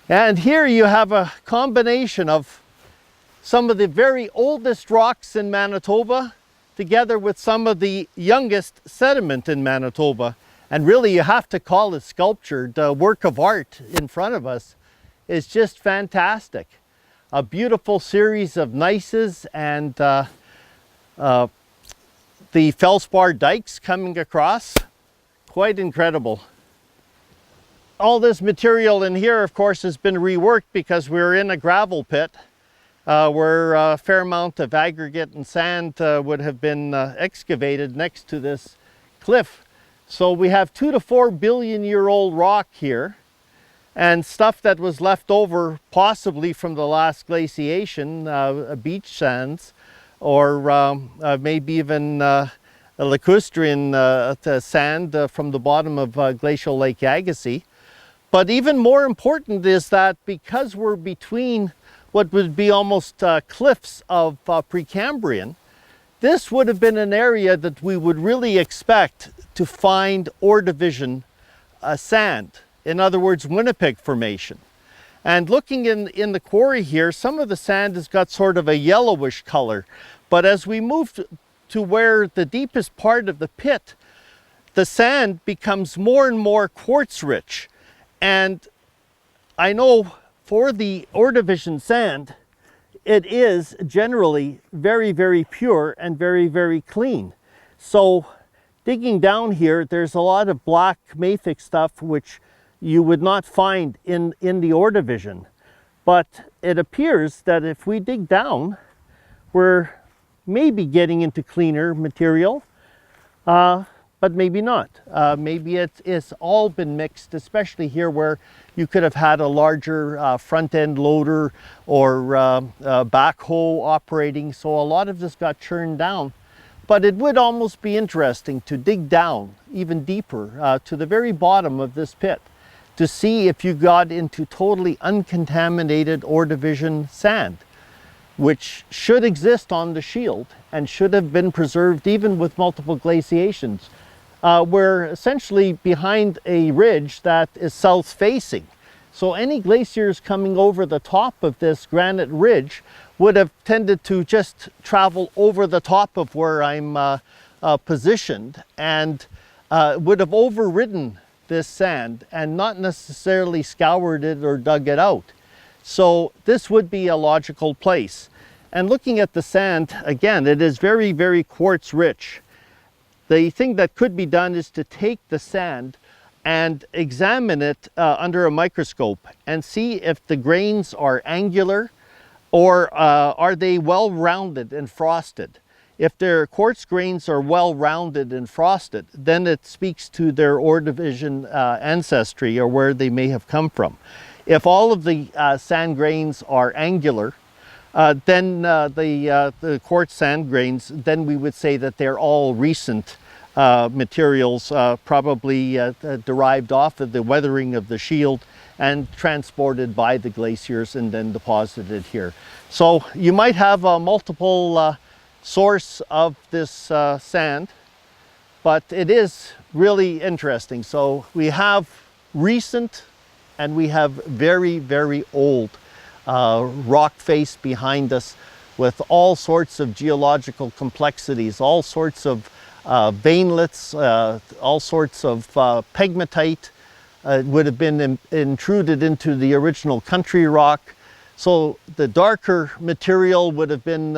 And here you have a combination of some of the very oldest rocks in Manitoba together with some of the youngest sediment in Manitoba. And really you have to call it sculptured. The work of art in front of us is just fantastic. A beautiful series of gneisses and the felspar dikes coming across. Quite incredible. All this material in here, of course, has been reworked because we're in a gravel pit where a fair amount of aggregate and sand would have been excavated next to this cliff. So we have 2 to 4 billion year old rock here, and stuff that was left over possibly from the last glaciation, beach sands, or maybe even a lacustrine sand from the bottom of glacial Lake Agassiz. But even more important is that because we're between what would be almost cliffs of Precambrian, this would have been an area that we would really expect to find ore division sand. In other words, Winnipeg Formation. And looking in the quarry here, some of the sand has got sort of a yellowish color. But as we move to where the deepest part of the pit, the sand becomes more and more quartz rich. And I know for the ore division sand, it is generally very, very pure and very, very clean. So digging down here, there's a lot of black mafic stuff which you would not find in the ore division. But it appears that if we dig down, we're maybe getting into cleaner material, but maybe not. Maybe it's all been mixed, especially here where you could have had a larger front end loader or backhoe operating. So a lot of this got churned down. But it would almost be interesting to dig down even deeper to the very bottom of this pit to see if you got into totally uncontaminated ore division sand, which should exist on the shield and should have been preserved even with multiple glaciations. We're essentially behind a ridge that is south facing. So any glaciers coming over the top of this granite ridge would have tended to just travel over the top of where I'm positioned and would have overridden this sand and not necessarily scoured it or dug it out. So this would be a logical place. And looking at the sand, again, it is very, very quartz rich. The thing that could be done is to take the sand and examine it under a microscope and see if the grains are angular or are they well rounded and frosted. If their quartz grains are well rounded and frosted, then it speaks to their ore division ancestry or where they may have come from. If all of the sand grains are angular, then the quartz sand grains, then we would say that they're all recent materials, probably derived off of the weathering of the shield and transported by the glaciers and then deposited here. So you might have a multiple source of this sand, but it is really interesting. So we have recent and we have very, very old rock face behind us with all sorts of geological complexities, all sorts of veinlets, all sorts of pegmatite would have been intruded into the original country rock. So the darker material would have been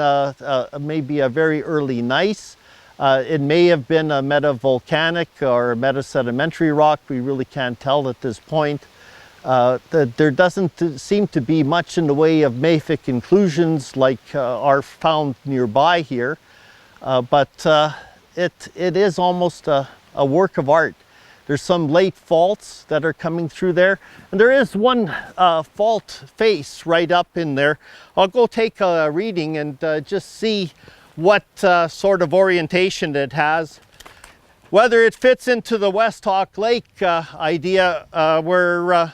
maybe a very early gneiss. It may have been a metavolcanic or a metasedimentary rock. We really can't tell at this point. There doesn't seem to be much in the way of mafic inclusions like are found nearby here, but it is almost a work of art. There's some late faults that are coming through there, and there is one fault face right up in there. I'll go take a reading and just see what sort of orientation it has. Whether it fits into the West Hawk Lake idea, we're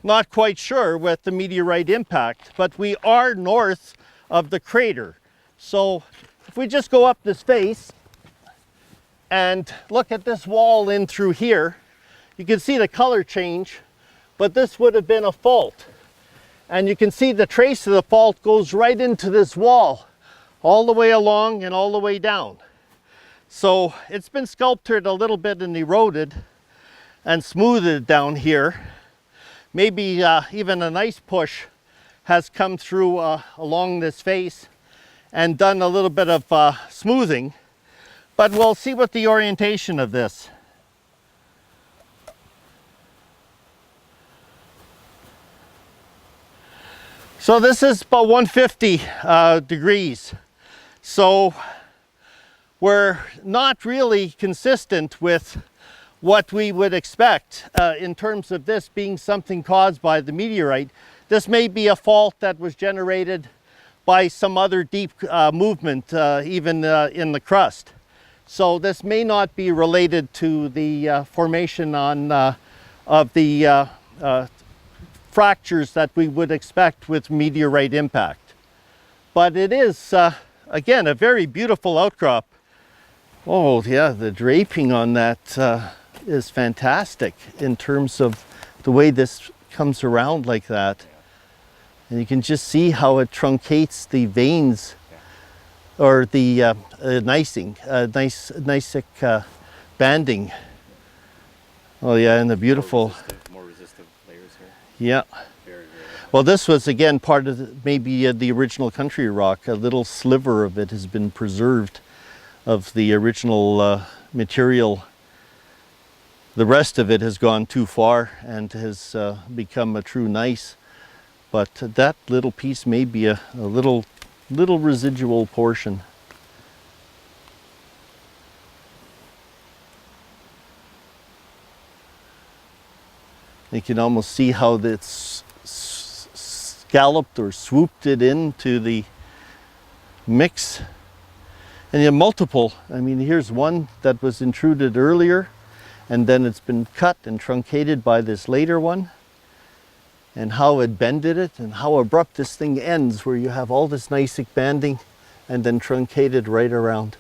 not quite sure with the meteorite impact, but we are north of the crater. So if we just go up this face and look at this wall in through here, you can see the color change, but this would have been a fault. And you can see the trace of the fault goes right into this wall, all the way along and all the way down. So it's been sculptured a little bit and eroded and smoothed down here. Maybe even an ice push has come through along this face and done a little bit of smoothing. But we'll see what the orientation of this. So this is about 150 degrees. So we're not really consistent with what we would expect in terms of this being something caused by the meteorite. This may be a fault that was generated by some other deep movement, even in the crust. So this may not be related to the formation of the fractures that we would expect with meteorite impact. But it is, again, a very beautiful outcrop. Oh yeah, the draping on that is fantastic in terms of the way this comes around like that. And you can just see how it truncates the veins, or the gneissic banding. Oh yeah, and the beautiful... More resistant layers here. Yeah. Very, very well, this was again part of maybe the original country rock. A little sliver of it has been preserved, of the original material. The rest of it has gone too far and has become a true gneiss. But that little piece may be a little residual portion. You can almost see how it's scalloped or swooped it into the mix. And you have multiple. I mean, here's one that was intruded earlier, and then it's been cut and truncated by this later one. And how it bended it, and how abrupt this thing ends, where you have all this gneissic banding and then truncated right around.